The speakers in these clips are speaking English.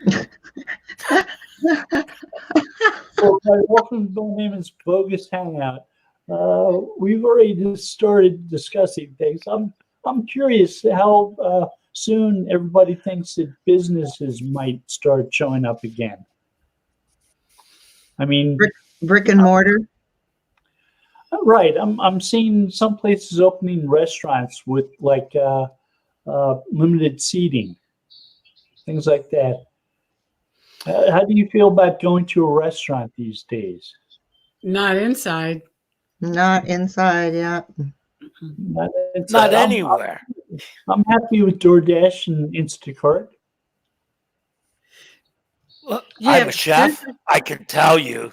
Well, hi, welcome. My name is Bogus Hangout. We've already just started discussing things. I'm curious how soon everybody thinks that businesses might start showing up again. I mean, Brick and mortar. right? I'm seeing some places opening restaurants with like limited seating, things like that. How do you feel about going to a restaurant these days? Not inside. Not inside, yeah. Not, Not anywhere. I'm happy with DoorDash and Instacart. Look, Yeah, I'm a chef. I can tell you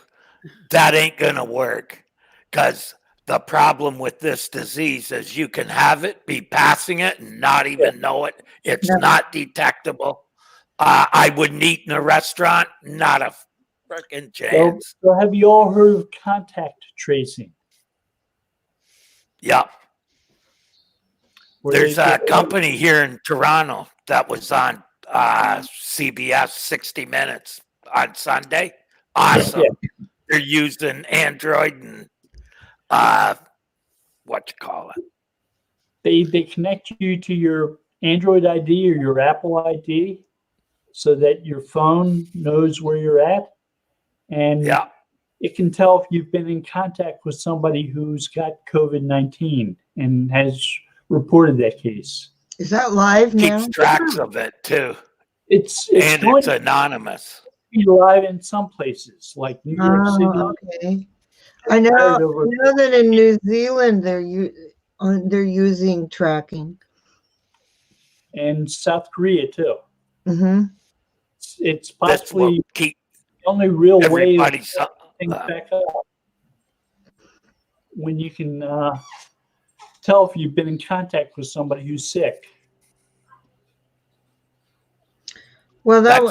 that ain't going to work because the problem with this disease is you can have it, be passing it, and not even know it. It's not detectable. I wouldn't eat in a restaurant. Not a freaking chance. So have you all heard of contact tracing? Yep. Where There's they a company here in Toronto that was on CBS 60 Minutes on Sunday. Awesome. Yeah. They're using Android and what you call it. They connect you to your Android ID or your Apple ID so that your phone knows where you're at, and Yeah. it can tell if you've been in contact with somebody who's got COVID-19 and has reported that case. Is that live now? Keeps tracks of it too. It's And going it's anonymous. to be live in some places like New York City. Okay. I know that in New Zealand they're using tracking. And South Korea too. Mm-hmm. It's That's what possibly keep the only real way of everybody. things back up when you can tell if you've been in contact with somebody who's sick. Well, that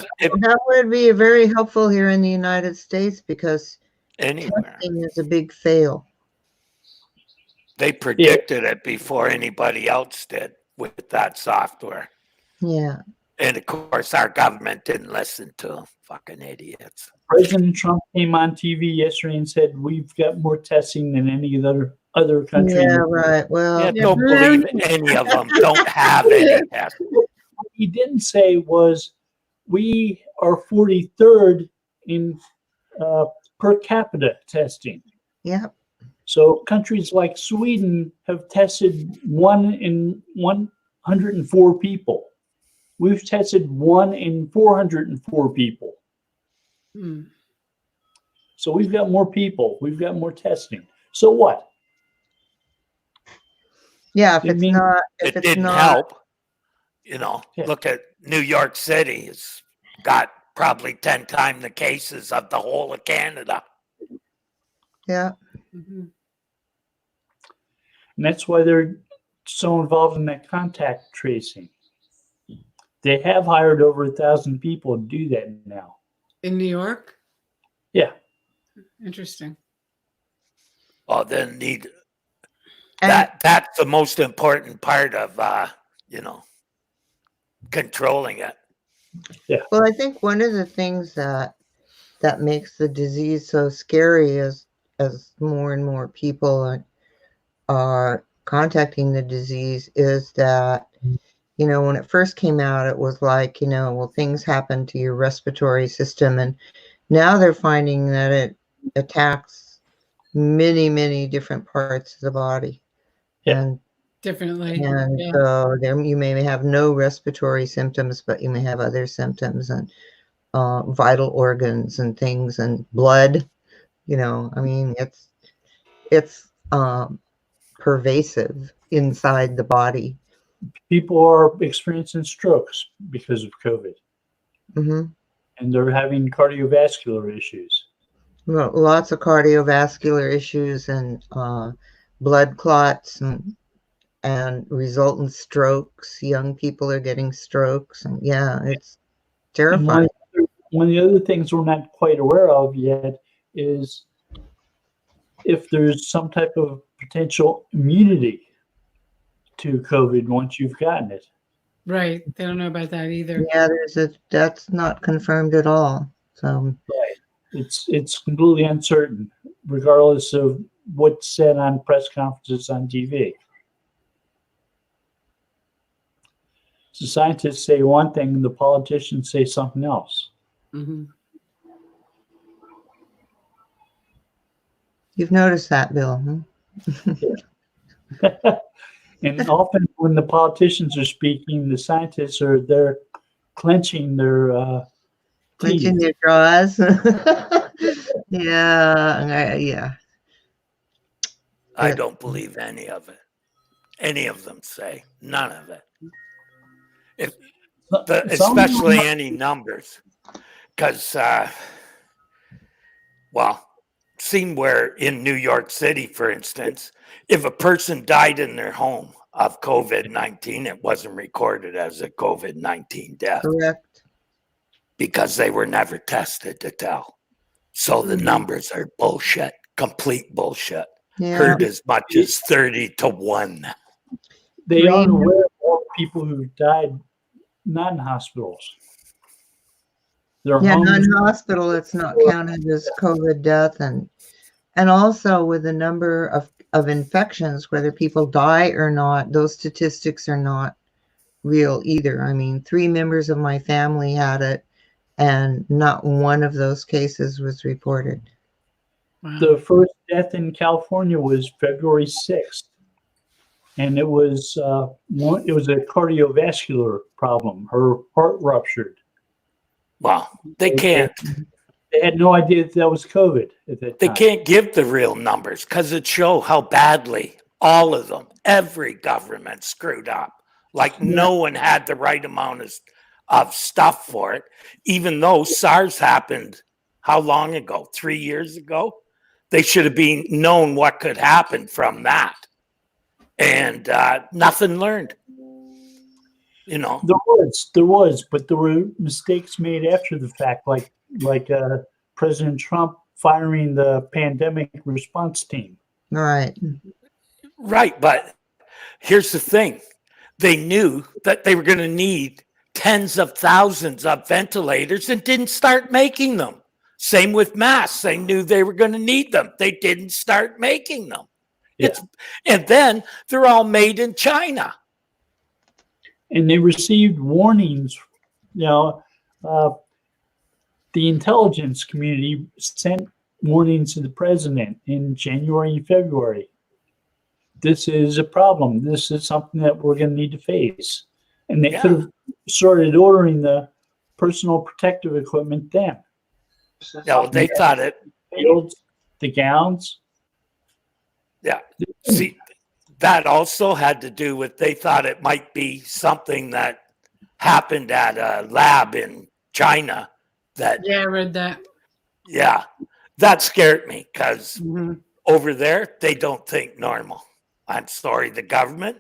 would be very helpful here in the United States because anywhere testing is a big fail. They predicted it before anybody else did with that software. Yeah. And of course, our government didn't listen to them. Fucking idiots. President Trump came on TV yesterday and said we've got more testing than any other country. Yeah, right. Well, yeah, don't believe any of them. Don't have any testing. What he didn't say was we are 43rd in per capita testing. Yeah. So countries like Sweden have tested 1 in 104 people. We've tested 1 in 404 people. So we've got more people. We've got more testing. So what? Yeah, if it didn't help. You know, look at New York City. It's got probably 10 times the cases of the whole of Canada. Yeah. Mm-hmm. And that's why they're so involved in that contact tracing. They have hired over 1,000 people to do that now. In New York? Yeah. Interesting. Well, then that's the most important part of controlling it. Yeah. Well, I think one of the things that makes the disease so scary is as more and more people are contacting the disease is that, when it first came out, it was like, well, things happen to your respiratory system. And now they're finding that it attacks many, many different parts of the body. Yeah. And definitely. And so there you may have no respiratory symptoms, but you may have other symptoms and vital organs and things and blood. It's pervasive inside the body. People are experiencing strokes because of COVID. Mm-hmm. And they're having cardiovascular issues. Well, lots of cardiovascular issues and blood clots and resultant strokes. Young people are getting strokes. And it's terrifying. One of the other things we're not quite aware of yet is if there's some type of potential immunity to COVID once you've gotten it. Right. They don't know about that either. Yeah, that's not confirmed at all. So Right. It's completely uncertain, regardless of what's said on press conferences on TV. The scientists say one thing, and the politicians say something else. Hmm. you've noticed that, Bill? And often, when the politicians are speaking, the scientists are there clenching their Clenching teeth. your jaws. Yeah. I Yeah. don't believe any of it. Any of them say none of it. If Some of them especially any numbers, because well, seen where in New York City, for instance, if a person died in their home of COVID-19, it wasn't recorded as a COVID-19 death Correct. because they were never tested to tell. So the Mhm. numbers are bullshit, complete bullshit. Yeah. Heard as much as 30-1. they aren't Green- aware of all the people who died not in hospitals. Their Yeah, homes. non-hospital, it's not counted as COVID death, and also with the number of infections, whether people die or not, those statistics are not real either. I mean, 3 members of my family had it, and not one of those cases was reported. Wow. The first death in California was February 6th, and it was a cardiovascular problem. Her heart ruptured. Well, they can't. They had no idea that was COVID at that They time. can't give the real numbers because it show how badly all of them, every government screwed up. Like no one had the right amount of stuff for it, even though SARS happened how long ago? 3 years ago? They should have been known what could happen from that. And nothing learned. You know, There was, but there were mistakes made after the fact, like President Trump firing the pandemic response team. Right. right. But here's the thing. They knew that they were going to need tens of thousands of ventilators and didn't start making them. Same with masks. They knew they were going to need them. They didn't start making them. Yeah. And then they're all made in China. And they received warnings. You know, the intelligence community sent warnings to the president in January and February. This is a problem. This is something that we're going to need to face. And they could have started ordering the personal protective equipment then. No, they thought it. Fields, the gowns. Yeah. See, that also had to do with they thought it might be something that happened at a lab in China. That Yeah, I read that. yeah, that scared me because Mhm. over there they don't think normal. I'm sorry, the government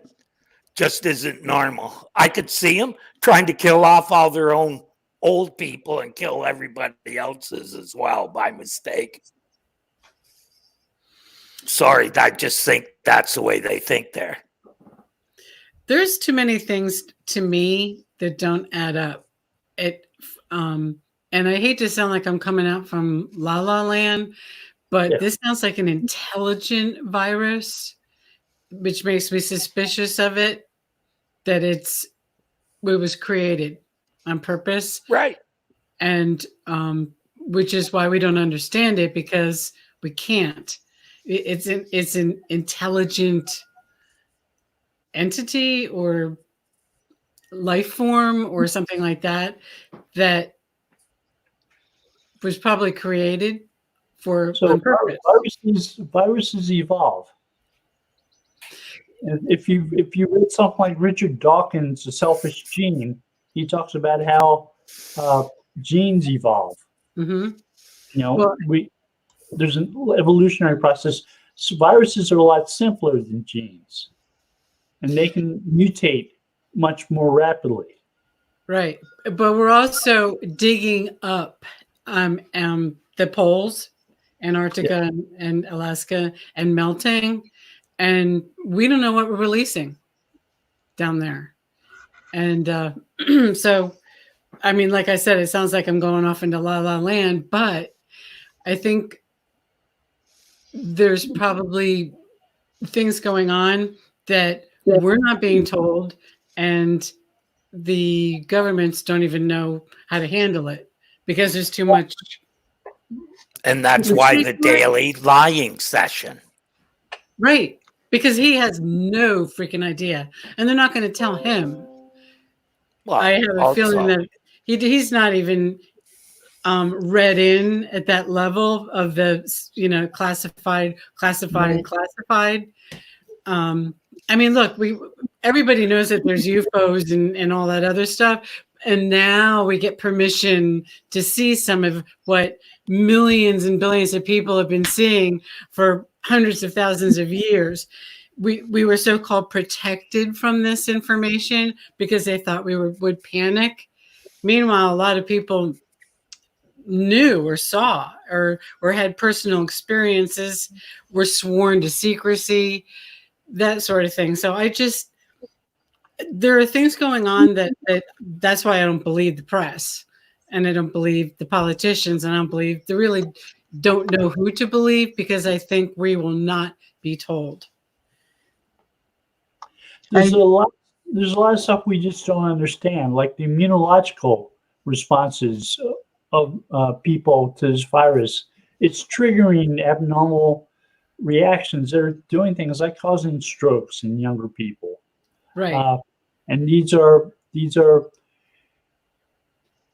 just isn't normal. I could see them trying to kill off all their own old people and kill everybody else's as well by mistake. Sorry, I just think that's the way they think there. There's too many things to me that don't add up. And I hate to sound like I'm coming out from La La Land, but Yeah. this sounds like an intelligent virus, which makes me suspicious of it, that it was created on purpose. Right. And which is why we don't understand it, because we can't. It's an intelligent entity or life form or something like that that was probably created for So on purpose. viruses evolve. And if you read something like Richard Dawkins' The Selfish Gene, he talks about how genes evolve. Hmm. You know, Well- there's an evolutionary process. So viruses are a lot simpler than genes, and they can mutate much more rapidly. Right. But we're also digging up the poles, Antarctica and Alaska, and melting. And we don't know what we're releasing down there. And so, I mean, like I said, it sounds like I'm going off into la la land, but I think there's probably things going on that we're not being told, and the governments don't even know how to handle it because there's too much. And that's why the daily lying session. Right. Because he has no freaking idea. And they're not going to tell him. Well, I have a also, feeling that he's not even read in at that level of the, classified. I mean, look, everybody knows that there's UFOs and all that other stuff. And now we get permission to see some of what millions and billions of people have been seeing for hundreds of thousands of years. We were so-called protected from this information because they thought we would panic. Meanwhile, a lot of people knew or saw or had personal experiences, were sworn to secrecy, that sort of thing. So there are things going on that's why I don't believe the press, and I don't believe the politicians, and I don't believe they really don't know who to believe, because I think we will not be told. There's a lot of stuff we just don't understand, like the immunological responses of people to this virus. It's triggering abnormal reactions that are doing things like causing strokes in younger people. Right. And these are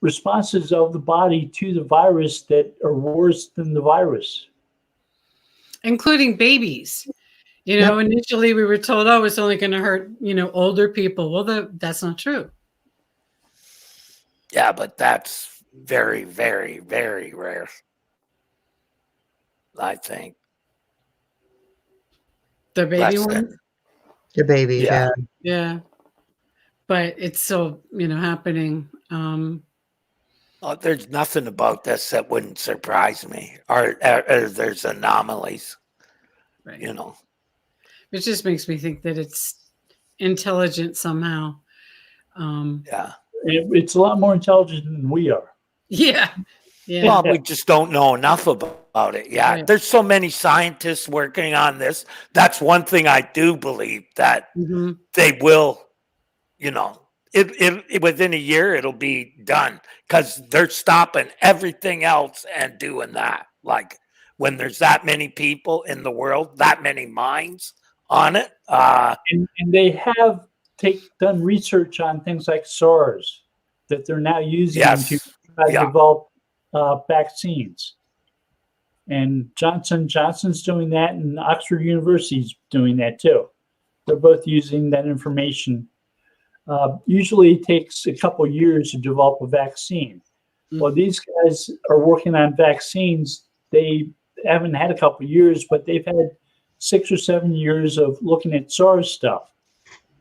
responses of the body to the virus that are worse than the virus. Including babies. Initially we were told, oh, it's only going to hurt, older people. Well, that's not true. Yeah, but that's very, very, very rare, I think. The baby one? The babies, yeah. Yeah. But it's still, happening. There's nothing about this that wouldn't surprise me, or there's anomalies, Right. It just makes me think that it's intelligent somehow. Yeah. It's a lot more intelligent than we are. Yeah. Yeah. Well, we just don't know enough about it. Yeah. Right. There's so many scientists working on this. That's one thing I do believe, that they will, within a year, it'll be done, because they're stopping everything else and doing that. Like, when there's that many people in the world, that many minds on it. And they have done research on things like SARS that they're now using to try to develop vaccines. And Johnson & Johnson's doing that, and Oxford University's doing that too. They're both using that information. Usually it takes a couple years to develop a vaccine. Well, these guys are working on vaccines. They haven't had a couple years, but they've had 6 or 7 years of looking at SARS stuff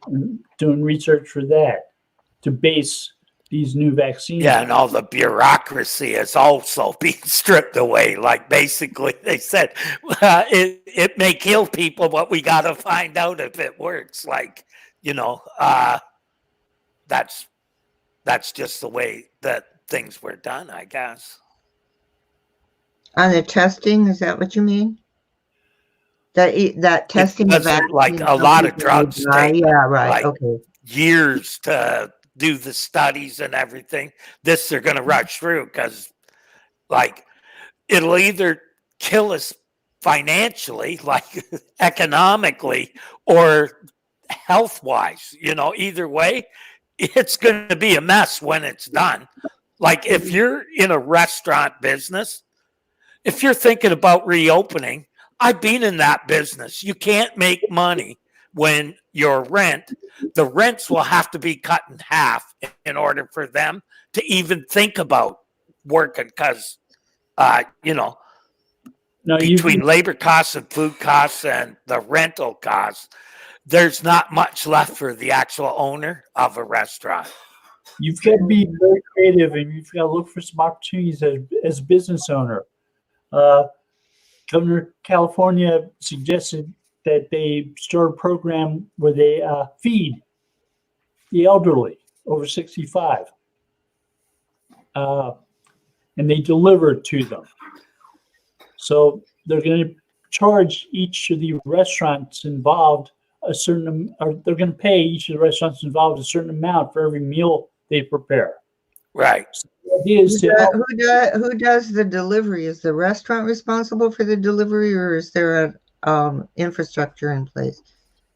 and doing research for that to base these new vaccines. Yeah, and all the bureaucracy is also being stripped away. Like, basically, they said it may kill people, but we got to find out if it works. Like, that's just the way that things were done, I guess. On the testing, is that what you mean? That testing, like a lot of drugs take, yeah, right, like, okay, years to do the studies and everything. This they're going to rush through, because, like, it'll either kill us financially, like economically, or health-wise. Either way, it's going to be a mess when it's done. Like, if you're in a restaurant business, if you're thinking about reopening, I've been in that business. You can't make money when your the rents will have to be cut in half in order for them to even think about working, because, between labor costs and food costs and the rental costs, there's not much left for the actual owner of a restaurant. You've got to be very creative, and you've got to look for some opportunities as a business owner. Governor of California suggested that they start a program where they feed the elderly. over 65. And they deliver it to them. So they're going to charge each of the restaurants involved a certain, or they're going to pay each of the restaurants involved a certain amount for every meal they prepare. Right. So the idea is to help. Who does the delivery? Is the restaurant responsible for the delivery, or is there a infrastructure in place?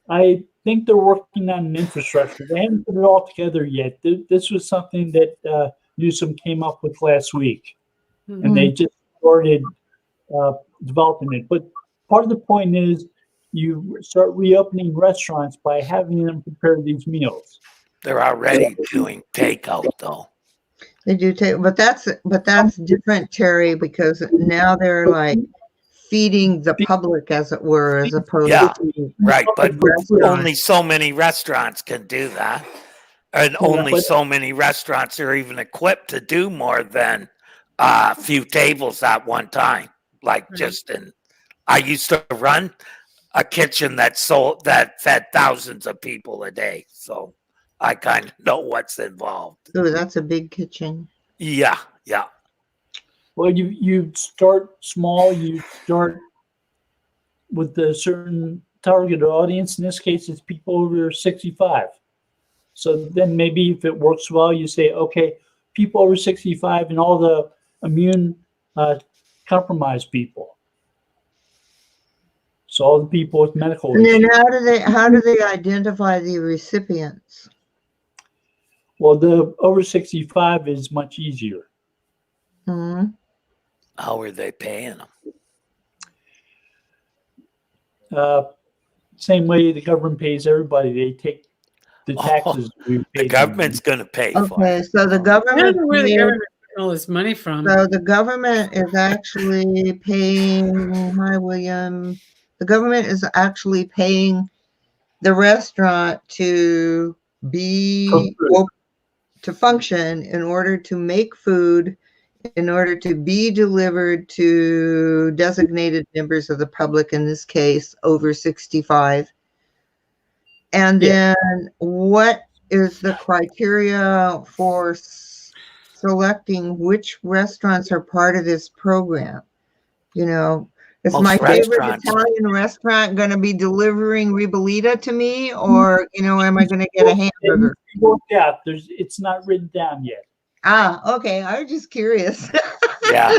I think they're working on an infrastructure. They haven't put it all together yet. This was something that Newsom came up with last week, and they just started developing it. But part of the point is you start reopening restaurants by having them prepare these meals. They're already doing takeout though. They do take, but that's different, Terry, because now they're like feeding the public, as it were, as opposed Yeah. to Right, but restaurants. only so many restaurants can do that. And only but- so many restaurants are even equipped to do more than a few tables at one time. Like just in, I used to run a kitchen that fed thousands of people a day. So I kind of know what's involved. Oh, that's a big kitchen. Yeah, yeah. Well, you start small. You start with a certain target audience. In this case, it's people over 65. So then maybe if it works well, you say, okay, people over 65 and all the immune compromised people. So all the people with medical And issues. then how do they identify the recipients? Well, the over 65 is much easier. Hmm. How are they paying them? Same way the government pays everybody. They take the taxes. we pay The them. government's going to pay for Okay, it. so the I don't government, know where the government getting all this money from. so the government is actually paying. Hi, William. The government is actually paying the restaurant to be to function in order to make food, in order to be delivered to designated members of the public, in this case, over 65. And Yeah. then what is the criteria for selecting which restaurants are part of this program? You know, is Most my favorite restaurants- Italian restaurant going to be delivering ribollita to me, or, you know, am I going to get a hamburger? It's worked out. It's not written down yet. Ah, okay. I was just curious. Yeah.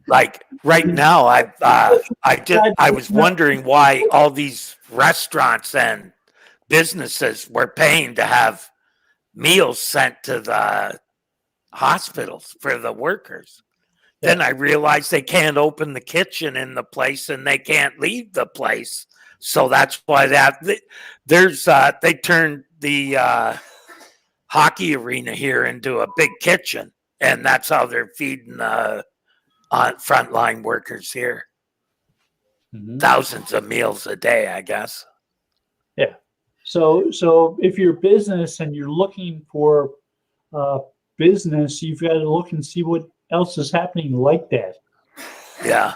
Like right now, I was wondering why all these restaurants and businesses were paying to have meals sent to the hospitals for the workers. Then I realized they can't open the kitchen in the place and they can't leave the place. So that's why they turned the hockey arena here into a big kitchen, and that's how they're feeding on frontline workers here. Thousands of meals a day, I guess. Yeah. So if you're a business and you're looking for business, you've got to look and see what else is happening like that. Yeah.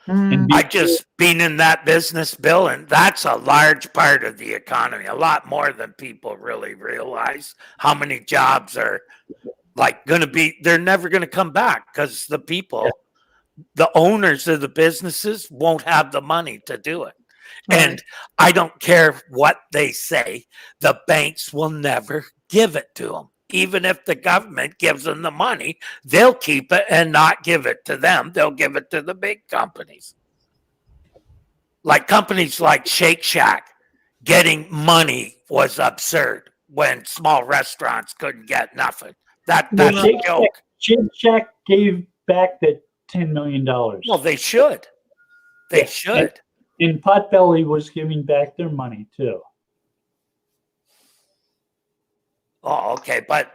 Mm. I just been in that business, Bill, and that's a large part of the economy, a lot more than people really realize. How many jobs are like going to be, they're never going to come back because the people, the owners of the businesses won't have the money to do it. Right. And I don't care what they say, the banks will never give it to them. Even if the government gives them the money, they'll keep it and not give it to them. They'll give it to the big companies. Like companies like Shake Shack, getting money was absurd when small restaurants couldn't get nothing. That's a joke. Shake Shack gave back that $10 million. Well, they should. They should. And Potbelly was giving back their money too. Oh, okay. But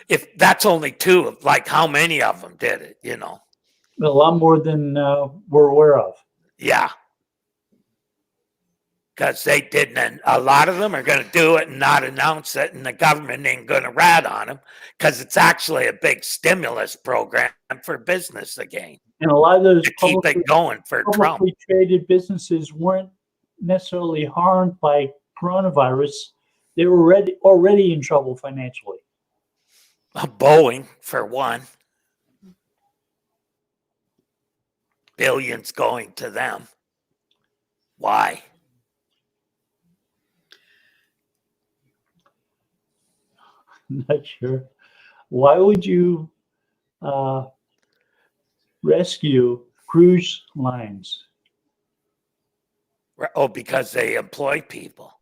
if that's only two, like how many of them did it, you know? A lot more than we're aware of. Yeah. Because they didn't, and a lot of them are going to do it and not announce it, and the government ain't going to rat on them because it's actually a big stimulus program for business again. And a lot of those To keep it going for Trump. publicly traded businesses weren't necessarily harmed by coronavirus. they were already in trouble financially. Boeing, for one. Billions going to them. Why? Not sure. Why would you rescue cruise lines? Oh, because they employ people.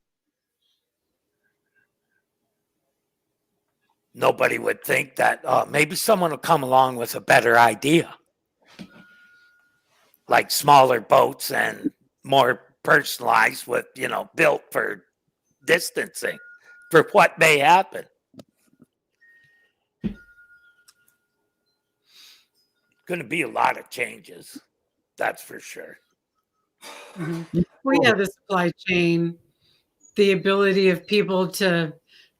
Nobody would think that, maybe someone will come along with a better idea. Like smaller boats and more personalized with, built for distancing for what may happen. Going to be a lot of changes. That's for sure. Mm-hmm. We have the supply chain, the ability of people to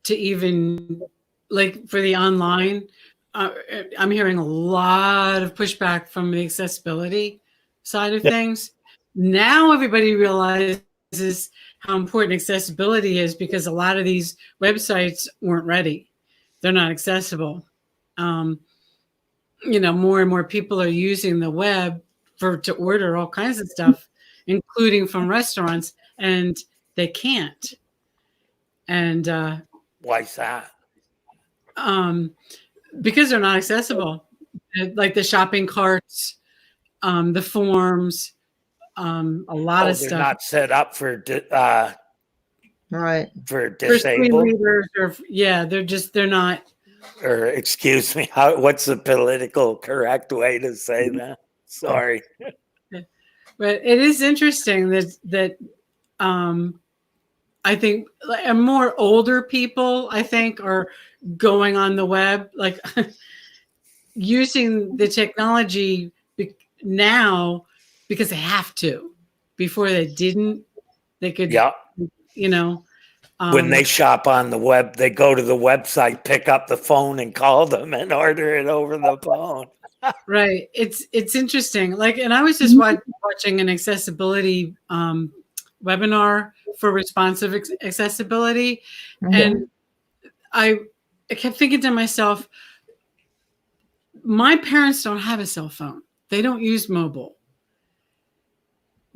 even, like, for the online, I'm hearing a lot of pushback from the accessibility side of things. Now everybody realizes how important accessibility is, because a lot of these websites weren't ready. They're not accessible. More and more people are using the web to order all kinds of stuff, including from restaurants, and they can't. And why's that? Because they're not accessible, like the shopping carts, the forms, a lot of they're stuff. not set up for Right. for For screen disabled. readers, they're not. Or excuse me, what's the political correct way to say that? Sorry. But it is interesting that I think more older people, I think, are going on the web, like using the technology now because they have to. Before they didn't, they could, when they shop on the web, they go to the website, pick up the phone and call them and order it over the phone. Right. It's interesting. Like, and I was just watching an accessibility webinar for responsive accessibility. And I kept thinking to myself, my parents don't have a cell phone. They don't use mobile.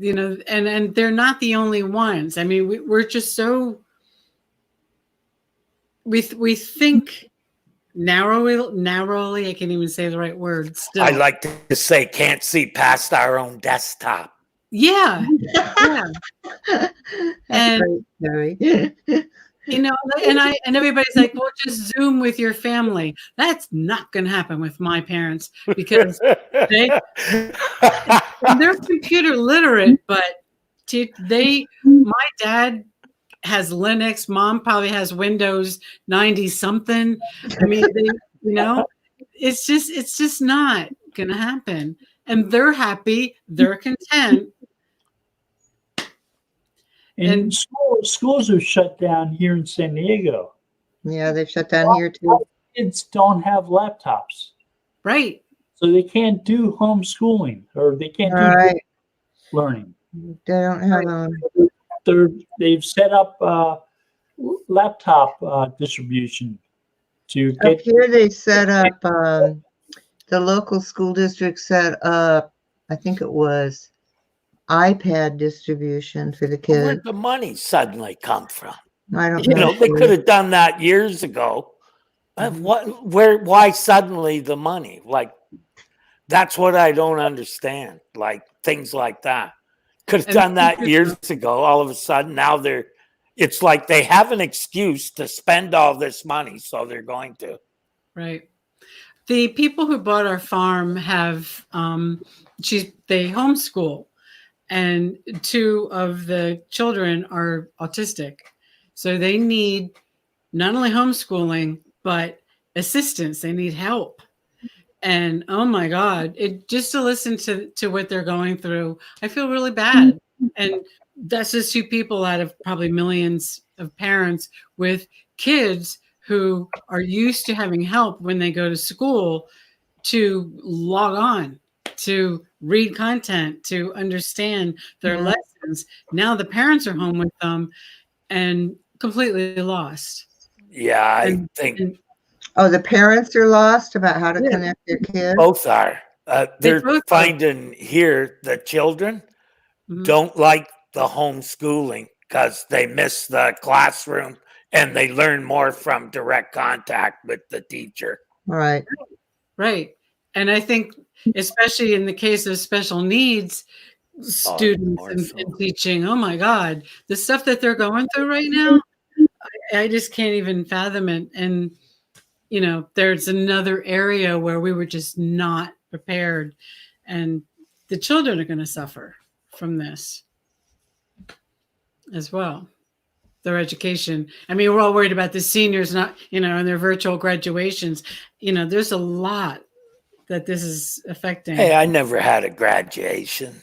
And they're not the only ones. I mean, we're just so, we think narrowly. I can't even say the right word still. I like to say can't see past our own desktop. Yeah. And great, and everybody's like, well, just Zoom with your family. That's not going to happen with my parents, because they're computer literate, but my dad has Linux, mom probably has Windows 90 something. I mean, it's just not going to happen. And they're happy, they're content. And schools are shut down here in San Diego. Yeah, they've shut down here too. Kids don't have laptops. Right. So they can't do homeschooling, or they can't do learning. They don't have They've set up laptop distribution to get. Up here they set up, the local school district set up, I think it was iPad distribution for the kids. Where'd the money suddenly come from? I don't know. They could have done that years ago. Why suddenly the money? Like, that's what I don't understand. Like, things like that. Could have done that years ago. All of a sudden, now it's like they have an excuse to spend all this money, so they're going to. Right. The people who bought our farm have, they homeschool, and 2 of the children are autistic. So they need not only homeschooling, but assistance. They need help. And oh my God, just to listen to what they're going through, I feel really bad. And that's just 2 people out of probably millions of parents with kids who are used to having help when they go to school to log on, to read content, to understand their lessons. Now the parents are home with them, and completely lost. Yeah, I And- think and Oh, the parents are lost about how to Yeah. connect their kids. both are. They They're both are. finding here the children Mhm. don't like the homeschooling because they miss the classroom and they learn more from direct contact with the teacher. Right. Right. And I think, especially in the case of special needs students more and, so. and teaching, oh my God, the stuff that they're going through right now, I just can't even fathom it. And, you know, there's another area where we were just not prepared. And the children are going to suffer from this as well. Their education. I mean, we're all worried about the seniors not, you know, and their virtual graduations. You know, there's a lot that this is affecting. Hey, I never had a graduation.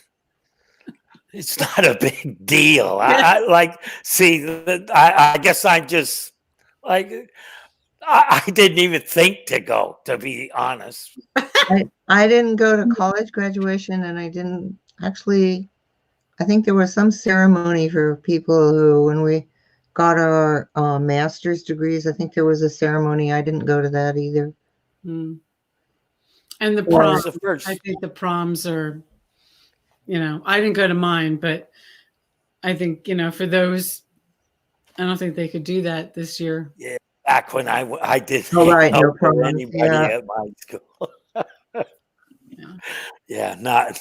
It's not a big deal. I like, see, I guess I just like, I didn't even think to go, to be honest. I didn't go to college graduation, and I didn't actually. I think there was some ceremony for people who, when we got our master's degrees, I think there was a ceremony. I didn't go to that either. Mm. And the Well, proms, the first. I think the proms are, you know, I didn't go to mine, but I think, you know, for those, I don't think they could do that this year. Yeah, back when I didn't Oh, right, no know proms, anybody yeah. at my school. Yeah. Yeah, not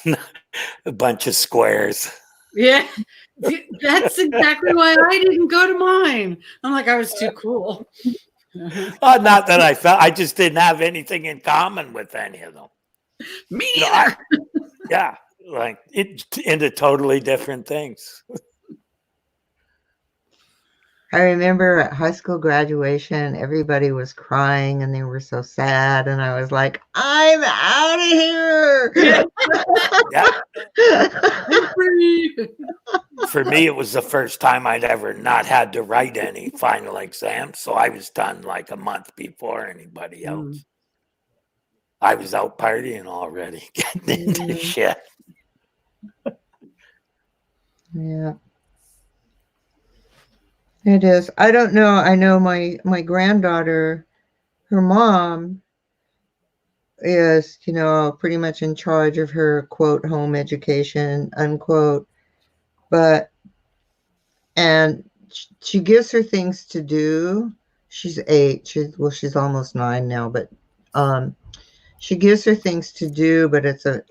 a bunch of squares. Yeah. That's exactly why I didn't go to mine. I'm like, I was too cool. Not that I felt, I just didn't have anything in common with any of them. Me You know, either. Yeah, like it into totally different things. I remember at high school graduation, everybody was crying and they were so sad. And I was like, I'm out of here. Yeah, I'm free. for me, it was the first time I'd ever not had to write any final exams, so I was done like a month before anybody else. I was out partying already, getting into shit. Yeah. It is. I don't know. I know my granddaughter, her mom is, you know, pretty much in charge of her quote home education, unquote. But and she gives her things to do. She's 8. She's almost 9 now, but she gives her things to do, but it's a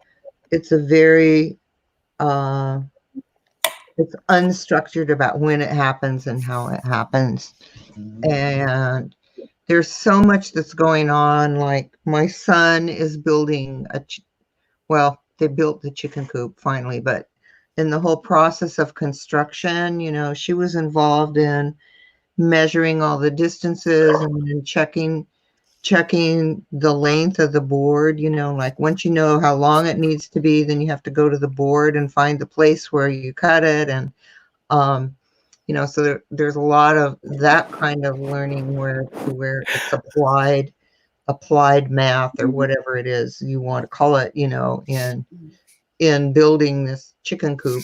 very it's unstructured about when it happens and how it happens. And there's so much that's going on. Like my son is building well, they built the chicken coop finally, but in the whole process of construction, you know, she was involved in measuring all the distances and then checking the length of the board. You know, like once you know how long it needs to be, then you have to go to the board and find the place where you cut it. And you know, so there's a lot of that kind of learning where it's applied math or whatever it is you want to call it, you know, in building this chicken coop,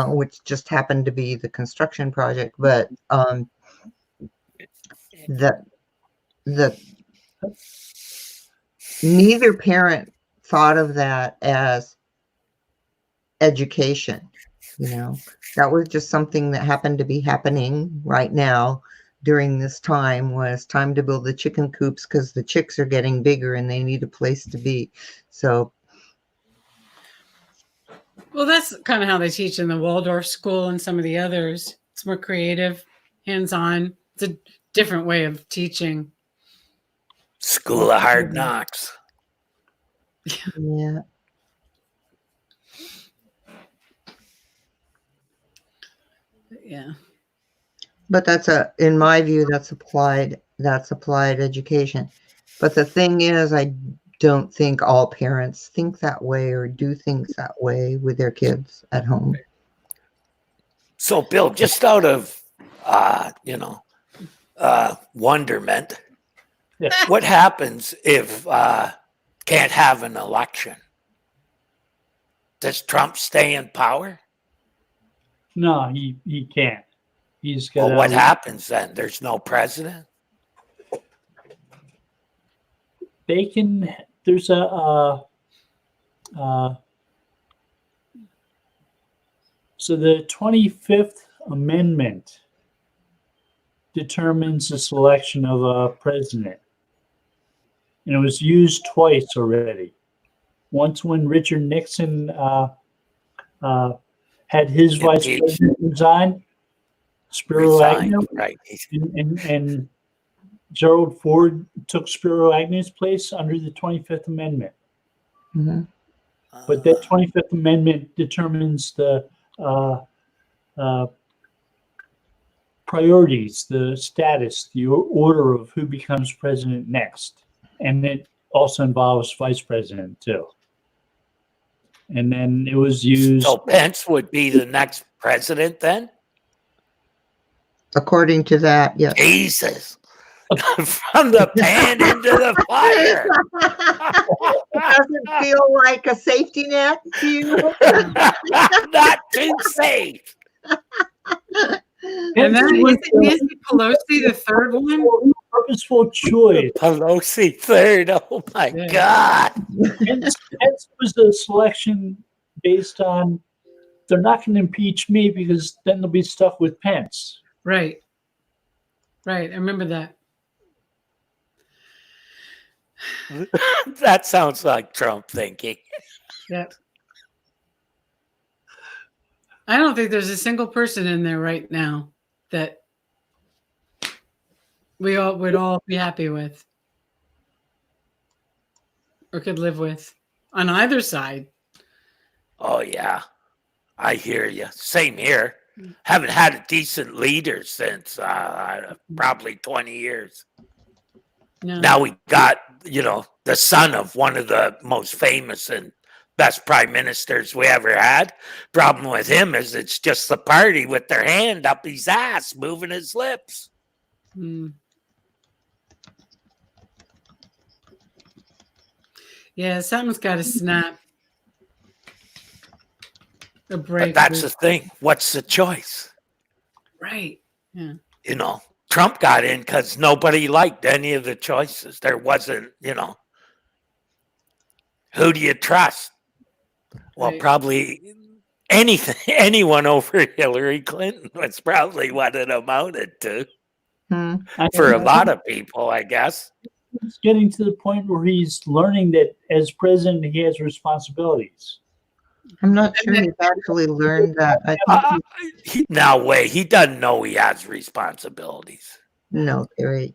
which just happened to be the construction project. But the neither parent thought of that as education. You know, that was just something that happened to be happening right now during this time. Was time to build the chicken coops because the chicks are getting bigger and they need a place to be. So, Well, that's kind of how they teach in the Waldorf school and some of the others. It's more creative, hands-on. It's a different way of teaching. School of Hard Knocks. yeah. Yeah. But in my view, that's applied education. But the thing is, I don't think all parents think that way or do things that way with their kids at home. So, Bill, just out of wonderment, what happens if can't have an election? Does Trump stay in power? No, he can't. He's got. Well, what happens then? There's no president. They can. There's a. So the 25th Amendment determines the selection of a president, and it was used twice already. Once when Richard Nixon had his vice president resign, Spiro Agnew, right? and Gerald Ford took Spiro Agnew's place under the 25th Amendment. Mm-hmm. But that 25th Amendment determines the priorities, the status, the order of who becomes president next. And it also involves vice president, too. And then it was used. So Pence would be the next president then? According to that, yes. Jesus. From the pan into the fire. Does it feel like a safety net to you? Not too safe. And then isn't Nancy Pelosi the third one? Purposeful choice. Pelosi third. Oh my God. Pence was a selection based on they're not going to impeach me because then they'll be stuck with Pence. Right. Right. I remember that. That sounds like Trump thinking. Yeah. I don't think there's a single person in there right now that we all would all be happy with or could live with on either side. Oh yeah, I hear you. Same here. Haven't had a decent leader since probably 20 years. No. Now we got, the son of one of the most famous and best prime ministers we ever had. Problem with him is it's just the party with their hand up his ass, moving his lips. Hmm. Yeah, something's got to snap. A break. But that's the thing. What's the choice? Right. Yeah. Trump got in because nobody liked any of the choices. There wasn't, who do you trust? Well, Right. probably anyone over Hillary Clinton was probably what it amounted to for a lot of people, I guess. He's getting to the point where he's learning that as president, he has responsibilities. I'm not sure he's actually learned that. I think No way. He doesn't know he has responsibilities. no, Gary.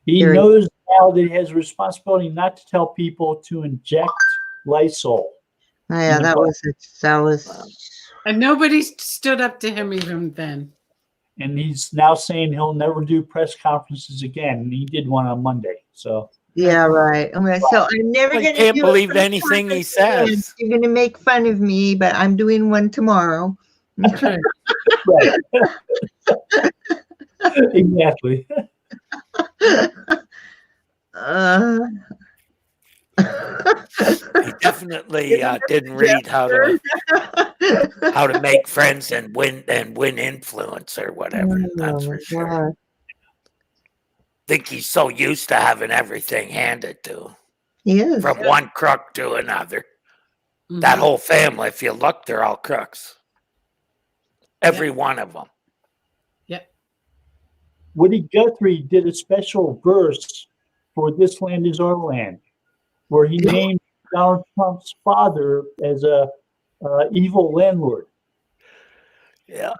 He knows now that he has a responsibility not to tell people to inject Lysol. Oh, yeah, that was. And nobody stood up to him even then. And he's now saying he'll never do press conferences again. And he did one on Monday. So Yeah, right. Okay, so I'm never I going to. can't believe anything he says. You're going to make fun of me, but I'm doing one tomorrow. Right. right. Exactly. He definitely didn't read how to make friends and win influence or whatever. That's for sure. God. Think he's so used to having everything handed to him He is. from one crook to another. Mhm. That whole family, if you look, they're all crooks. Every one of them. Yep. Woody Guthrie did a special verse for This Land Is Our Land, where he named Donald Trump's father as a evil landlord. Yeah.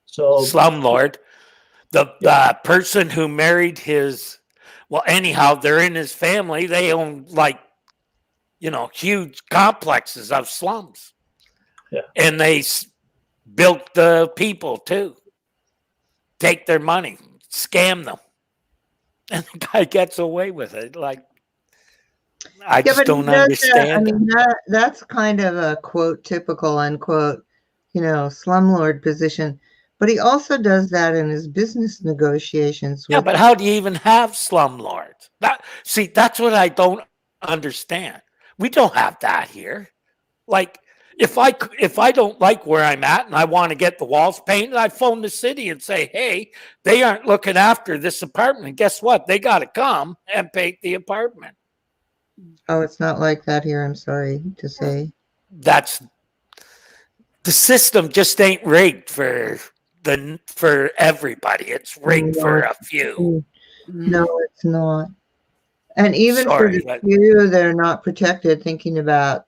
So Slumlord. The person who married anyhow, they're in his family. They own huge complexes of slums. Yeah. And they built the people too. Take their money, scam them. And the guy gets away with it. I just don't understand. That's kind of a quote, typical unquote, slumlord position. But he also does that in his business negotiations. Yeah, but how do you even have slumlords? That's what I don't understand. We don't have that here. If I don't like where I'm at and I want to get the walls painted, I phone the city and say, hey, they aren't looking after this apartment. And guess what? They got to come and paint the apartment. Oh, it's not like that here. I'm sorry to say. That's the system just ain't rigged for everybody. It's rigged for a few. No, it's not. And even for Sorry, the but few that are not protected, thinking about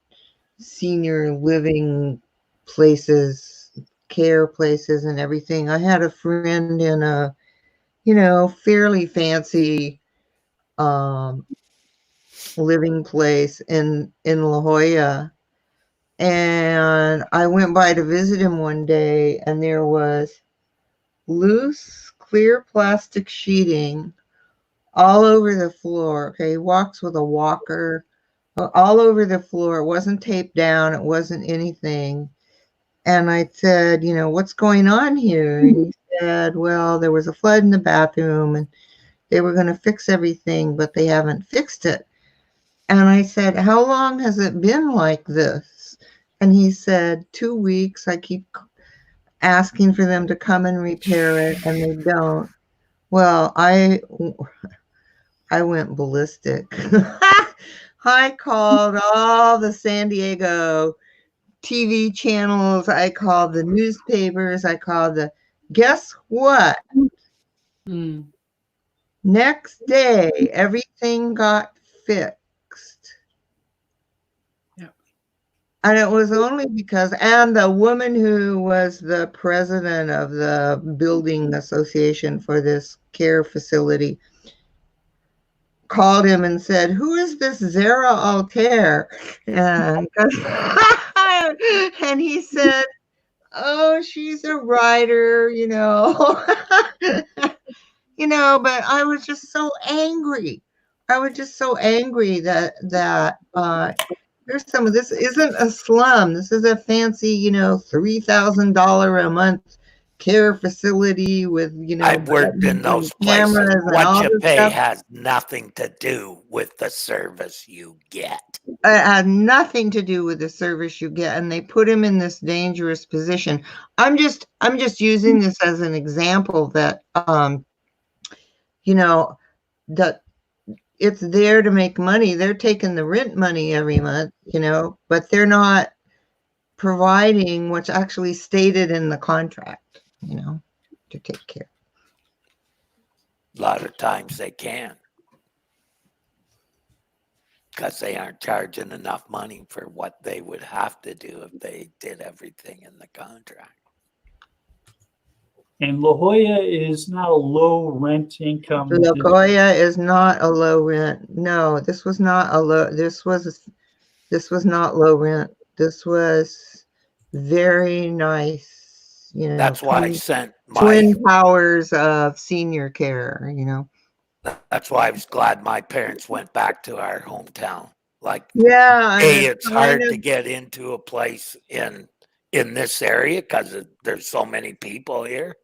senior living places, care places, and everything. I had a friend in a, fairly fancy living place in La Jolla, and I went by to visit him one day, and there was loose, clear plastic sheeting all over the floor. Okay, he walks with a walker all over the floor. It wasn't taped down. It wasn't anything. And I said, what's going on here? And he said, well, there was a flood in the bathroom and they were going to fix everything, but they haven't fixed it. And I said, how long has it been like this? And he said, 2 weeks. I keep asking for them to come and repair it and they don't. Well, I went ballistic. I called all the San Diego TV channels. I called the newspapers. Guess what? Next day, everything got fixed. Yep. And it was only because, and the woman who was the president of the building association for this care facility called him and said, who is this Zara Altair? And, and he said, oh, she's a writer, but I was just so angry. That there's some of this isn't a slum. This is a fancy, $3,000 a month care facility with, I've worked in those places. What you pay has nothing to do with the service you get. It had nothing to do with the service you get, and they put him in this dangerous position. I'm just using this as an example that that it's there to make money. They're taking the rent money every month, but they're not providing what's actually stated in the contract, to take care. A lot of times they can't, because they aren't charging enough money for what they would have to do if they did everything in the contract. And La Jolla is not a low rent income. La Jolla is not a low rent. No, this was not low rent. This was very nice. That's why I sent twin towers of senior care. That's why I was glad my parents went back to our hometown. Yeah, it's hard to get into a place in this area because there's so many people here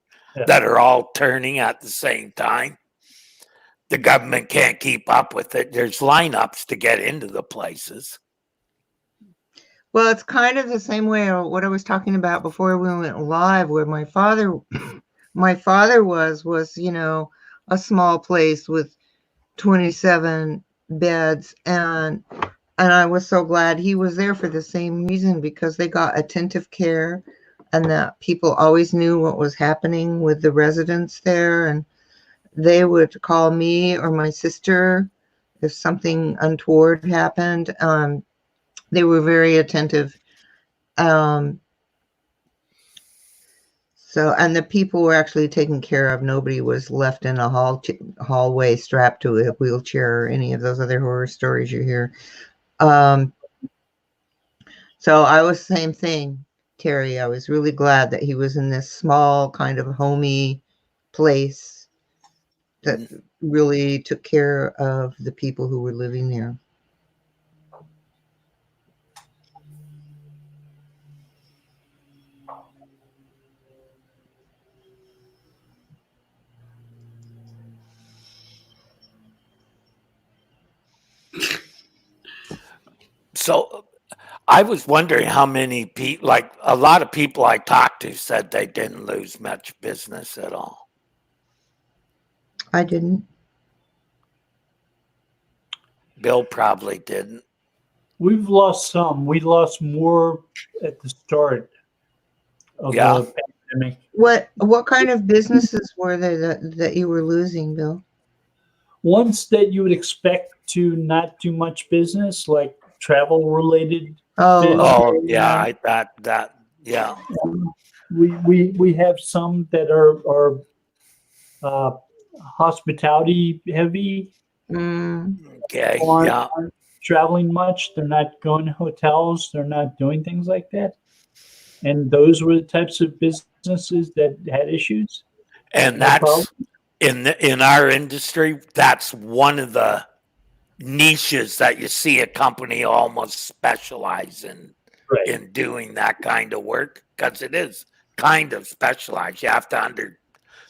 that are all turning at the same time. The government can't keep up with it. There's lineups to get into the places. Well, it's kind of the same way what I was talking about before we went live, where my father was, a small place with 27 beds. And I was so glad he was there for the same reason, because they got attentive care and that people always knew what was happening with the residents there. And they would call me or my sister if something untoward happened. They were very attentive. And the people were actually taken care of. Nobody was left in a hallway strapped to a wheelchair or any of those other horror stories you hear. So I was the same thing, Terry. I was really glad that he was in this small kind of homey place that really took care of the people who were living there. So I was wondering how many people, like a lot of people I talked to said they didn't lose much business at all. I didn't. Bill probably didn't. We've lost some. We lost more at the start of Yeah. the pandemic. What kind of businesses were there that you were losing, Bill? Ones that you would expect to not do much business, like travel related. Oh, Oh, okay. yeah. I thought that. Yeah. We have some that are hospitality heavy. Mm, Okay. Aren't, Yeah. aren't traveling much. They're not going to hotels. They're not doing things like that. And those were the types of businesses that had issues. And No problem. that's in our industry. That's one of the niches that you see a company almost specialize Right. in doing that kind of work, because it is kind of specialized. You have to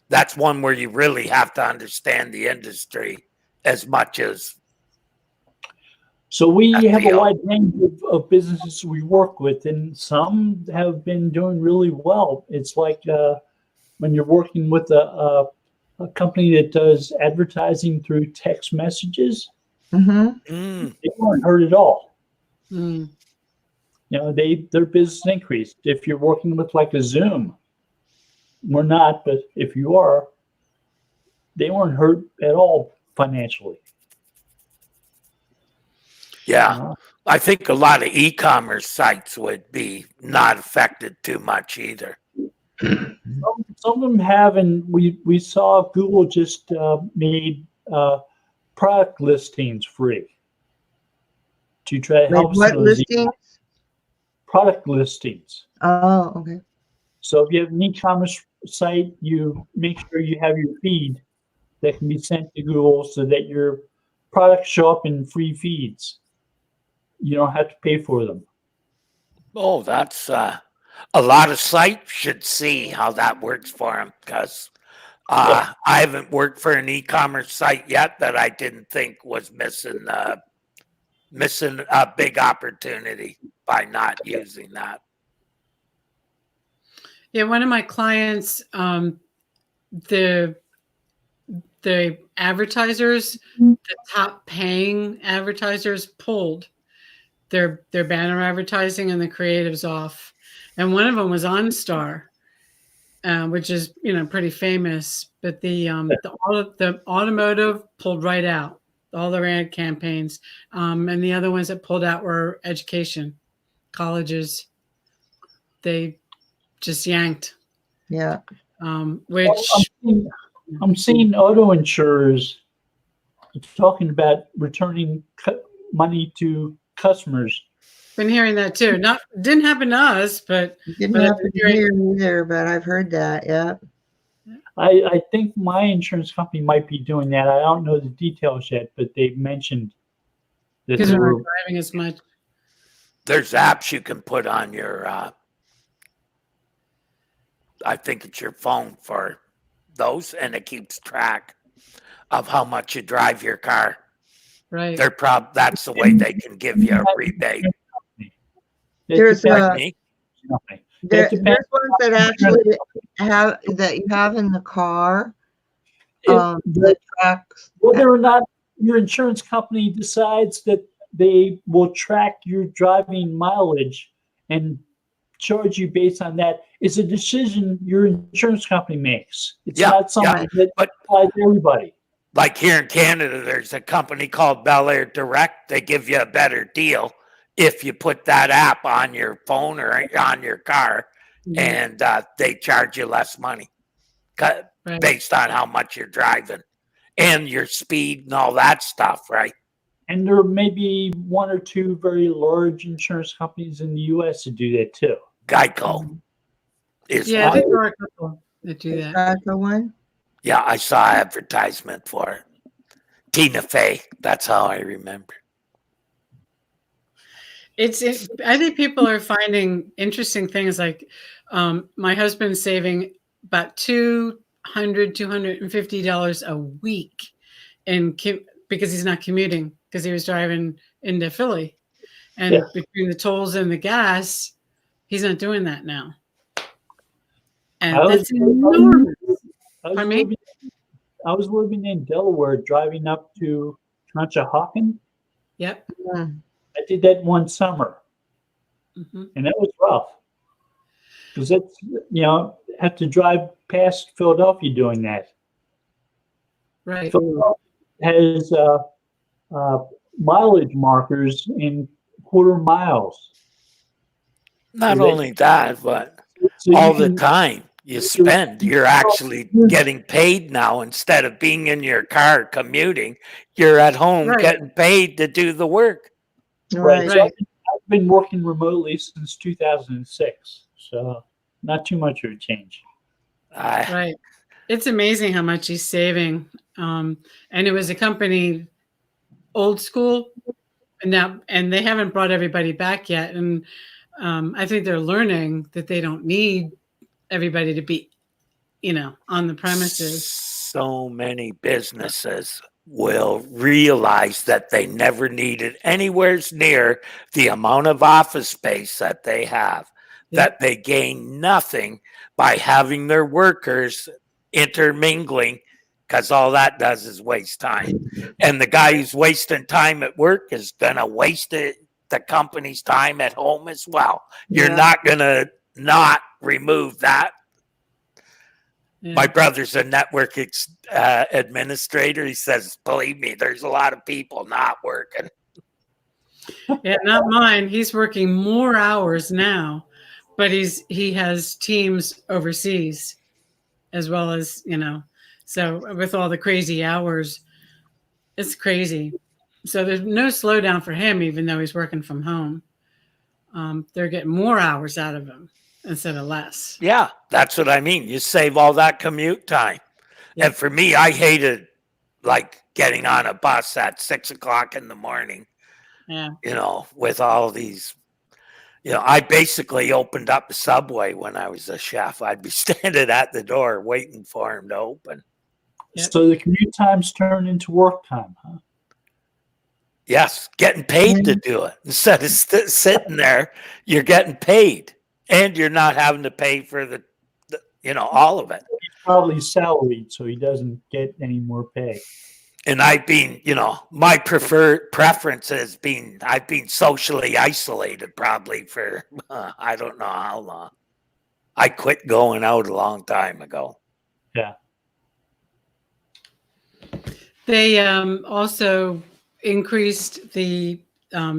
that's one where you really have to understand the industry as much as. So we have a SEO. wide range of businesses we work with, and some have been doing really well. It's like when you're working with a company that does advertising through text messages, mm-hmm. they weren't hurt at all. Mm. You know, their business increased. If you're working with like a Zoom, we're not, but if you are, they weren't hurt at all financially. Yeah. I think a lot of e-commerce sites would be not affected too much either. Some of them have, and we saw Google just made product listings free to try to help What some of those listings? product listings. Oh, okay. So if you have an e-commerce site, you make sure you have your feed that can be sent to Google so that your products show up in free feeds. You don't have to pay for them. Oh, that's a lot of sites should see how that works for them, because I haven't worked for an e-commerce site yet that I didn't think was missing a big opportunity by not using that. Yeah, one of my clients, the advertisers, the top paying advertisers pulled their banner advertising and the creatives off, and one of them was OnStar, which is pretty famous. But the automotive pulled right out all their ad campaigns, and the other ones that pulled out were education, colleges. They just yanked. Yeah. Which I'm seeing auto insurers talking about returning money to customers. been hearing that too. Didn't happen to us, but Didn't I've happen been here either, but I've heard that. Yeah. I think my insurance company might be doing that. I don't know the details yet, but they've mentioned that because they we're were. not driving as much. There's apps you can put on your, I think it's your phone for those, and it keeps track of how much you drive your car. Right. That's the way they can give you a rebate. There's That a depends. there's depends ones that actually have that you have in the car. That tracks. Whether or not your insurance company decides that they will track your driving mileage and charge you based on that is a decision your insurance company makes. It's not something that applies to everybody. Like here in Canada, there's a company called Bel Air Direct. They give you a better deal if you put that app on your phone or on your car, and they charge you less money based on how much you're driving and your speed and all that stuff, right? And there may be one or two very large insurance companies in the U.S. that do that too. Geico is Yeah, I one. think there are a couple that do that. Geico one. Yeah, I saw advertisement for it. Tina Fey. That's how I remember. I think people are finding interesting things like my husband's saving about $250 a week because he's not commuting because he was driving into Philly. And Yeah. between the tolls and the gas, he's not doing that now. And I was- that's enormous. I was Pardon me? living, I was living in Delaware, driving up to Conshohocken. Yep. Mm. I did that one summer, Hmm. and that was rough because that's have to drive past Philadelphia doing that. Right. Philadelphia has mileage markers in quarter miles. Not So only that, but so all you the can, time you spend, you're actually getting paid now instead of being in your car commuting. You're at home Right. getting paid to do the work. right. Right. So Right. I've been working remotely since 2006, so not too much of a change. I, Right. It's amazing how much he's saving. And it was a company, old school, and they haven't brought everybody back yet. And I think they're learning that they don't need everybody to be, on the premises. so many businesses will realize that they never needed anywhere near the amount of office space that they have, that they gain nothing by having their workers intermingling, because all that does is waste time. And the guy who's wasting time at work is going to waste the company's time at home as well. You're Yeah. not going to not remove that. Yeah. My brother's a network administrator. He says, believe me, there's a lot of people not working. Yeah, not mine. He's working more hours now, but he has teams overseas as well as, so with all the crazy hours, it's crazy. So there's no slowdown for him, even though he's working from home. They're getting more hours out of him instead of less. Yeah, that's what I mean. You save all that commute time. Yeah. And for me, I hated like getting on a bus at 6 o'clock in the morning, Yeah. with all these. I basically opened up the subway when I was a chef. I'd be standing at the door waiting for him to open. Yep. So the commute times turn into work time, huh? Yes, getting paid to do it. Instead of sitting there, you're getting paid. And you're not having to pay for the all of it. He's probably salaried, so he doesn't get any more pay. And I've been, my preference has been, I've been socially isolated probably for, I don't know how long. I quit going out a long time ago. Yeah. They also increased the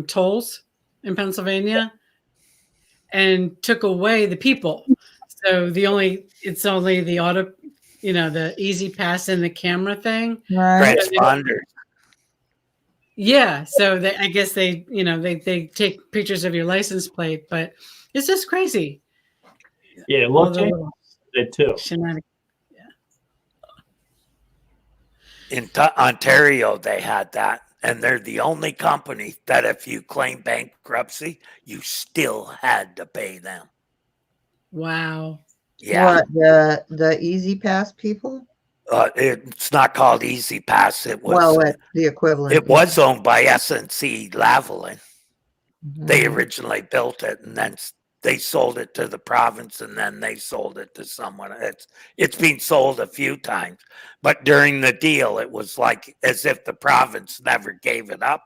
tolls in Pennsylvania and took away the people. So it's only the auto, the easy pass and the camera thing. Right. Transponders. Yeah. So I guess they take pictures of your license plate, but it's just crazy. Yeah, All Los the Angeles did too. shenanigans. In Ontario, they had that. And they're the only company that if you claim bankruptcy, you still had to pay them. Wow. Yeah. What, the Easy Pass people? It's not called Easy Pass. It was Well, it's the equivalent. it was owned by SNC Lavalin. Mhm. They originally built it, and then they sold it to the province, and then they sold it to someone. It's been sold a few times, but during the deal, it was like as if the province never gave it up.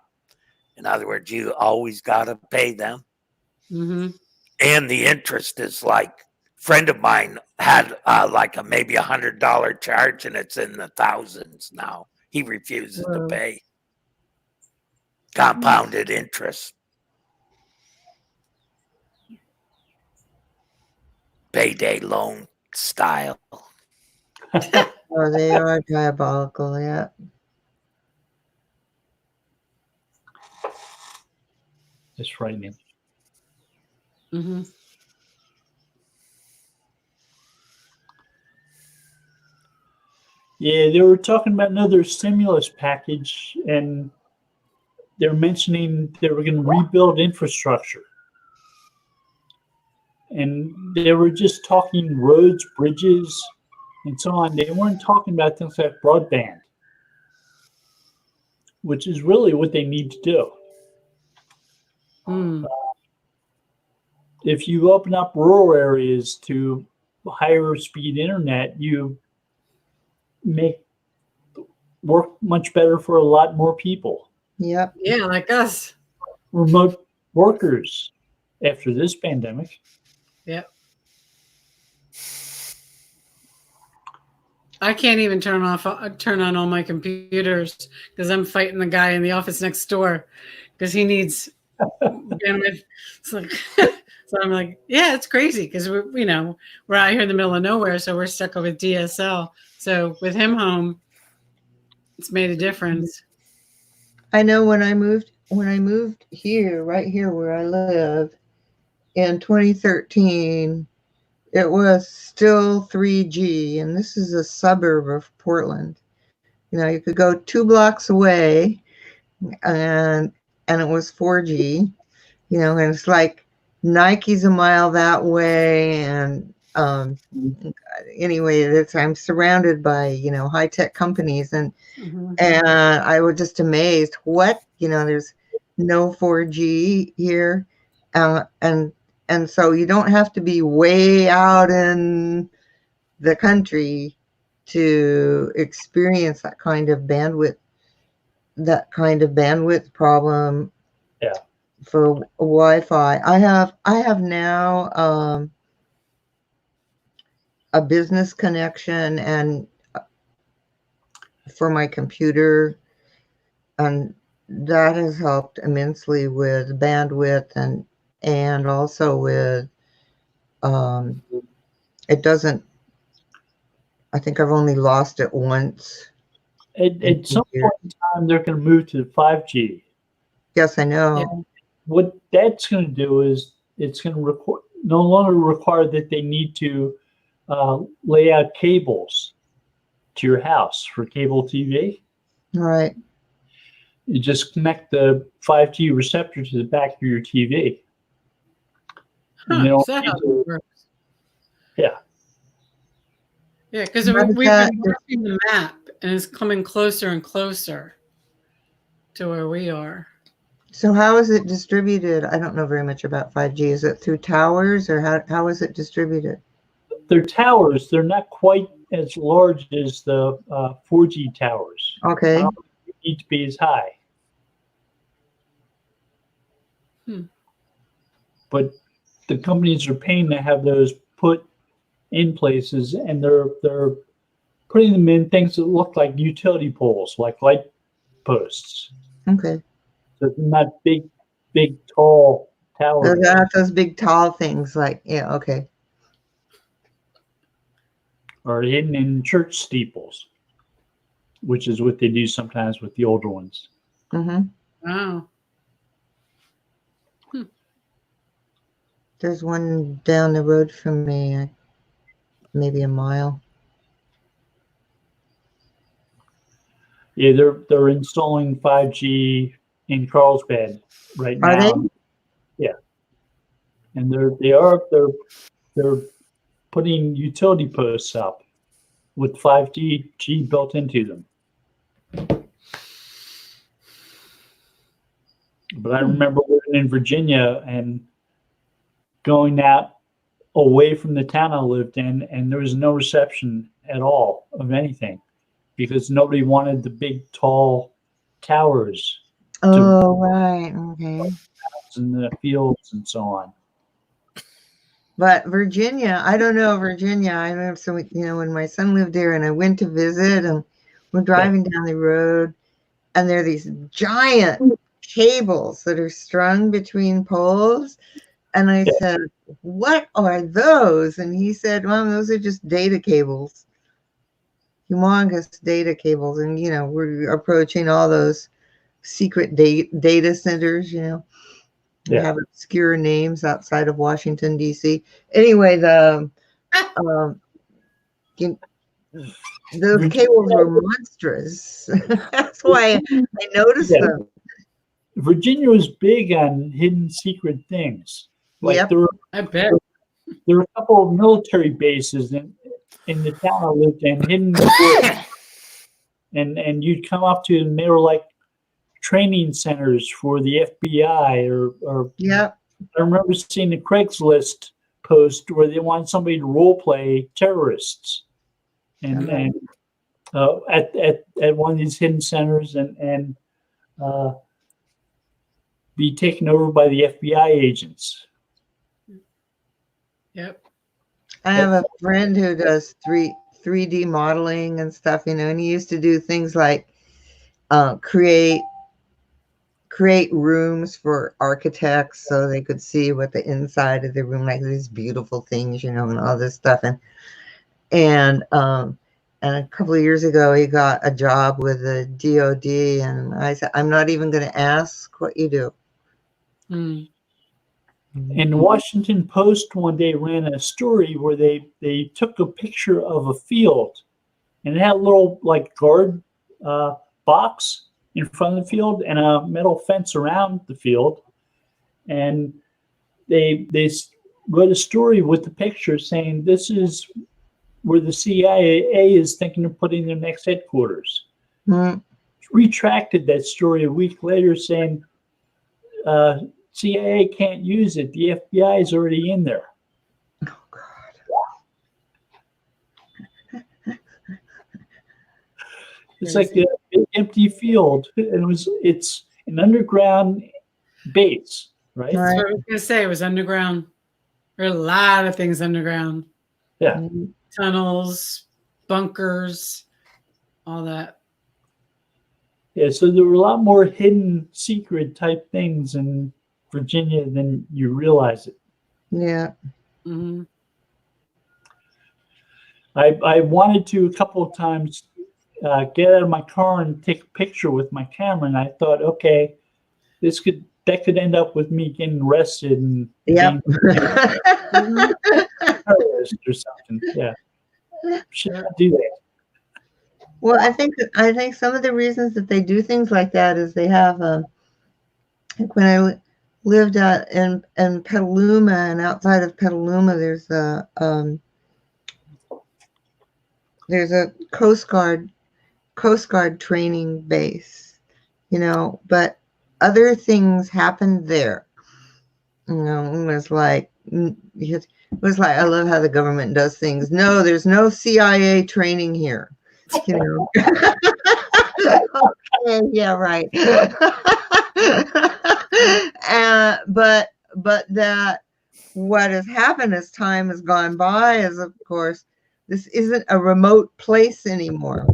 In other words, you always got to pay them, Mm-hmm. and the interest is like. Friend of mine had like maybe $100 charge, and it's in the thousands now. He refuses to Whoa. pay compounded interest. Payday loan style. Oh, they are diabolical, yeah. It's frightening. Mm-hmm. Yeah, they were talking about another stimulus package, and they're mentioning they were going to rebuild infrastructure. And they were just talking roads, bridges, and so on. They weren't talking about things like broadband, which is really what they need to do. Hmm. If you open up rural areas to higher speed internet, you make work much better for a lot more people. Yep. Yeah, like us. Remote workers after this pandemic. Yeah. I can't even turn on all my computers because I'm fighting the guy in the office next door because he needs bandwidth. It's like, so I'm like, yeah, it's crazy because we're out here in the middle of nowhere, so we're stuck with DSL. So with him home, it's made a difference. I know when I moved here, right here where I live in 2013, it was still 3G, and this is a suburb of Portland. You could go 2 blocks away, and it was 4G. And it's like Nike's a mile that way, and anyway, I'm surrounded by high tech companies, and I was just amazed. What there's no 4G here, and so you don't have to be way out in the country to experience that kind of bandwidth problem. Yeah. For Wi-Fi. I have now a business connection and for my computer, and that has helped immensely with bandwidth and also with it doesn't. I think I've only lost it once. At some point in time, they're going to move to 5G. Yes, I know. Yeah. What that's going to do is it's going to no longer require that they need to lay out cables to your house for cable TV. All right. You just connect the 5G receptor to the back of your TV. And they Huh, don't is that how need to- it works? Yeah. Yeah, because How does we've that- been watching the map and it's coming closer and closer to where we are. So how is it distributed? I don't know very much about 5G. Is it through towers, or how is it distributed? They're towers. They're not quite as large as the 4G towers. Okay. They need to be as high. But the companies are paying to have those put in places, and they're putting them in things that look like utility poles, like light posts. Okay. So they're not big, tall towers. They're not those big tall things okay. Or hidden in church steeples, which is what they do sometimes with the older ones. Mm-hmm. Wow. There's one down the road from me, maybe a mile. Yeah, they're installing 5G in Carlsbad right now. Are they? Yeah, and they're putting utility posts up with 5G built into them. But I remember living in Virginia and going out away from the town I lived in, and there was no reception at all of anything because nobody wanted the big, tall towers Oh, right. Okay. in the fields and so on. But Virginia, I don't know Virginia. I remember when my son lived there and I went to visit, and we're driving down the road, and there are these giant cables that are strung between poles. And I said, "What are those?" And he said, "Mom, those are just data cables, humongous data cables." And, we're approaching all those secret data centers, They have obscure names outside of Washington, D.C. Anyway, those cables were monstrous. That's why I noticed them. Virginia was big on hidden secret things. Like I bet. There were a couple of military bases in the town I lived in, hidden in the woods. And you'd come up to them, they were like training centers for the FBI, or Yep. I remember seeing the Craigslist post where they want somebody to role play terrorists, and at one of these hidden centers, and be taken over by the FBI agents. Yep. I have a friend who does 3D modeling and stuff, you know, and he used to do things like create rooms for architects so they could see what the inside of the room, like these beautiful things, you know, and all this stuff. And a couple of years ago, he got a job with the DOD, and I said, I'm not even going to ask what you do. Mm. And the Washington Post one day ran a story where they took a picture of a field, and it had a little like guard box in front of the field and a metal fence around the field, and they wrote a story with the picture saying this is where the CIA is thinking of putting their next headquarters. Mm. Retracted that story a week later, saying CIA can't use it. The FBI is already in there. Oh, God. It's like an empty field, and it's an underground base, right? Right. That's what I was going to say. It was underground. There are a lot of things underground. Yeah. Mm. Tunnels, bunkers, all that. Yeah, so there were a lot more hidden secret type things in Virginia than you realize it. Yeah. Mm-hmm. I wanted to a couple of times get out of my car and take a picture with my camera, and I thought, okay, that could end up with me getting arrested and Yep. being terrorist or something. Yeah, should not do that. Well, I think some of the reasons that they do things like that is they have like when I lived out in Petaluma, and outside of Petaluma there's a Coast Guard training base, you know, but other things happened there. You know, it was like I love how the government does things. No, there's no CIA training here. You know. Okay, yeah, right. But that what has happened as time has gone by is, of course, this isn't a remote place anymore.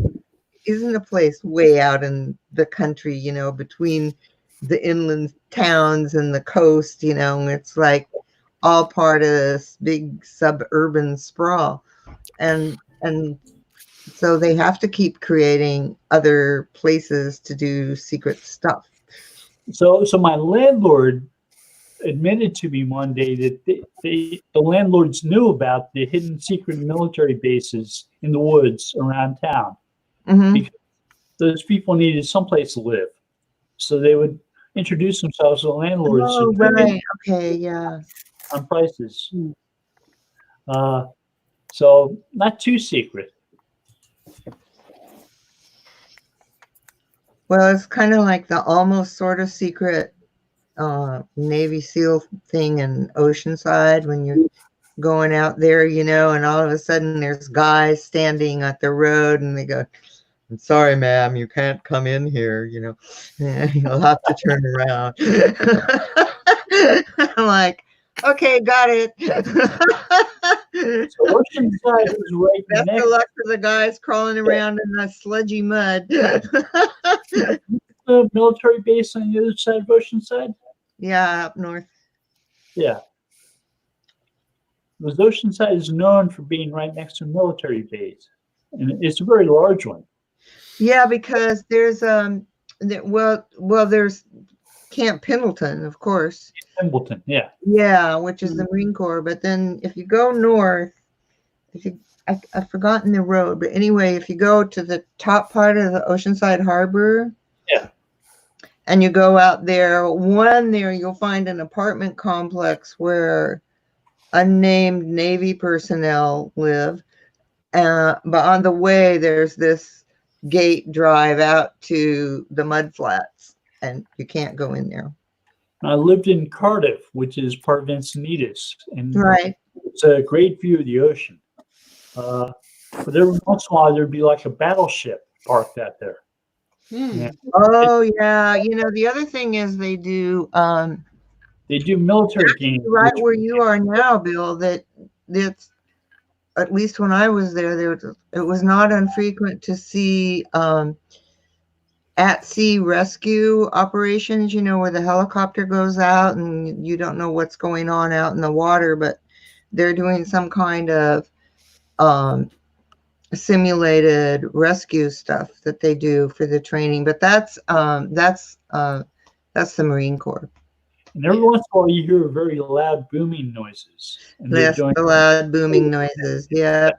It isn't a place way out in the country, you know, between the inland towns and the coast, you know. It's like all part of this big suburban sprawl. And so they have to keep creating other places to do secret stuff. So my landlord admitted to me one day that the landlords knew about the hidden secret military bases in the woods around town. Mm-hmm. Because those people needed someplace to live. So they would introduce themselves to the landlords. Oh, right. Okay, yeah. On prices. So not too secret. Well, it's kind of like the almost sort of secret Navy SEAL thing in Oceanside when you're going out there, you know, and all of a sudden there's guys standing at the road and they go, I'm sorry, ma'am, you can't come in here, you know, you'll have to turn around. I'm like, okay, got it. So Oceanside is right Best next of luck to the guys crawling around in that sludgy mud. to the military base on the other side of Oceanside. Yeah, up north. Yeah. Because Oceanside is known for being right next to a military base. And it's a very large one. Yeah, because there's there's Camp Pendleton, of course. Templeton, yeah. Yeah, which is the Marine Corps. But then if you go north, I've forgotten the road, but anyway, if you go to the top part of the Oceanside Harbor, yeah, and you go out there, you'll find an apartment complex where unnamed Navy personnel live. But on the way, there's this gate drive out to the mud flats. and you can't go in there. I lived in Cardiff, which is part of Encinitas, and Right. it's a great view of the ocean. But every once in a while, there'd be like a battleship parked out there. Hmm. Yeah. Oh yeah. You know, the other thing is they do They do military games. right which- where you are now, Bill, that's at least when I was there it was not infrequent to see at sea rescue operations, you know, where the helicopter goes out and you don't know what's going on out in the water, but they're doing some kind of simulated rescue stuff that they do for the training. But that's the Marine Corps. And every once in a while, you hear very loud booming noises. And they're Yes, doing the loud booming noises. Yeah.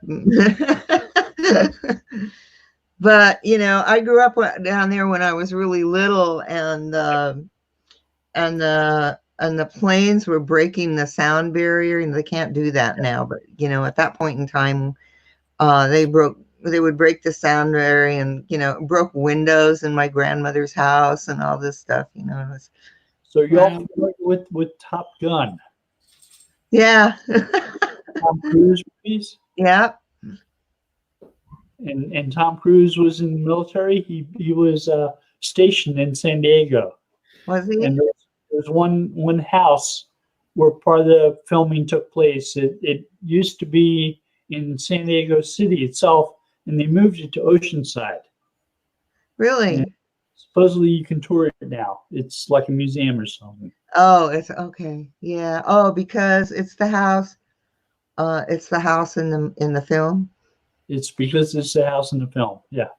But you know, I grew up down there when I was really little, and the planes were breaking the sound barrier, and they can't do that now. But you know, at that point in time, they would break the sound barrier, and you know, broke windows in my grandmother's house and all this stuff. You know, it was, So y'all familiar with Top Gun? yeah. Tom Cruise movies? Yeah. And Tom Cruise was in the military. He was stationed in San Diego. Was he? And there's one house where part of the filming took place. It used to be in San Diego City itself, and they moved it to Oceanside. Really? And supposedly you can tour it now. It's like a museum or something. Oh, it's okay. Yeah. Oh, because it's the house. It's the house in the film. It's because it's the house in the film. Yeah.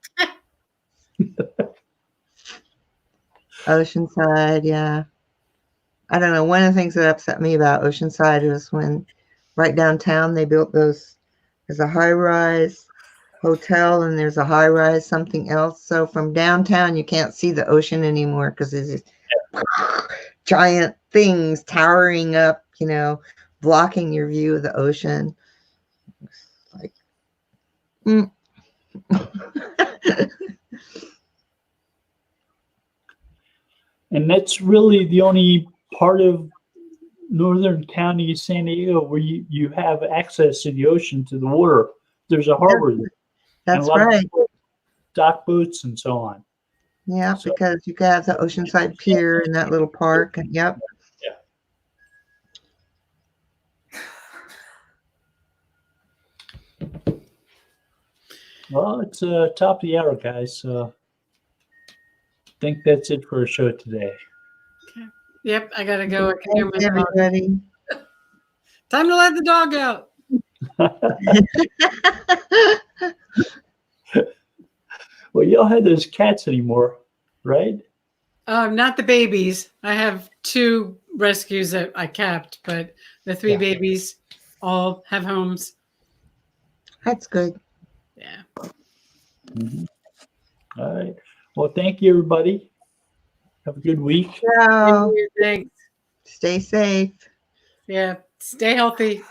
Oceanside, yeah. I don't know. One of the things that upset me about Oceanside was when right downtown they built there's a high-rise hotel and there's a high-rise something else. So from downtown you can't see the ocean anymore because there's these giant things towering up, you know, blocking your view of the ocean. It's like, And that's really the only part of Northern County, San Diego, where you have access to the ocean, to the water. There's a harbor there. And That's a lot of right. people dock boats and so on. Yeah, So- because you have the Oceanside Pier and that little park. Yep. Well, it's top of the hour, guys. So I think that's it for our show today. Yep, I gotta go. I can hear my Thanks, dog. everybody. Time to let the dog out. Well, you don't have those cats anymore, right? Not the babies. I have 2 rescues that I kept, but the 3 Yeah. babies all have homes. That's good. Yeah. Mhm. All right. Well, thank you, everybody. Have a good week. Ciao. Thanks. Stay safe. Yeah. Stay healthy.